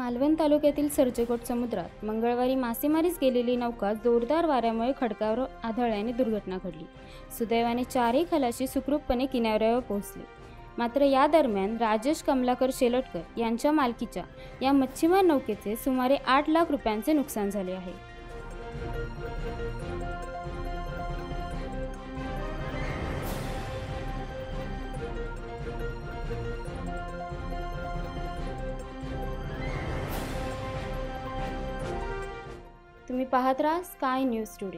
मालवण तालुक्यातील सरजेकोट समुद्रात मंगळवारी मासेमारीस गेलेली नौका जोरदार वाऱ्यामुळे खडकावर आदळल्याने दुर्घटना घडली। सुदैवाने चारही खलाशी सुखरूपपणे किनाऱ्यावर पोहोचले। मात्र या दरम्यान राजेश कमलाकर शेलटकर यांच्या मालकीच्या या मच्छीमार नौकेचे सुमारे 8 लाख रुपयांचे नुकसान झाले आहे। तुम्ही पाहत राहा स्काय न्यूज टुडे।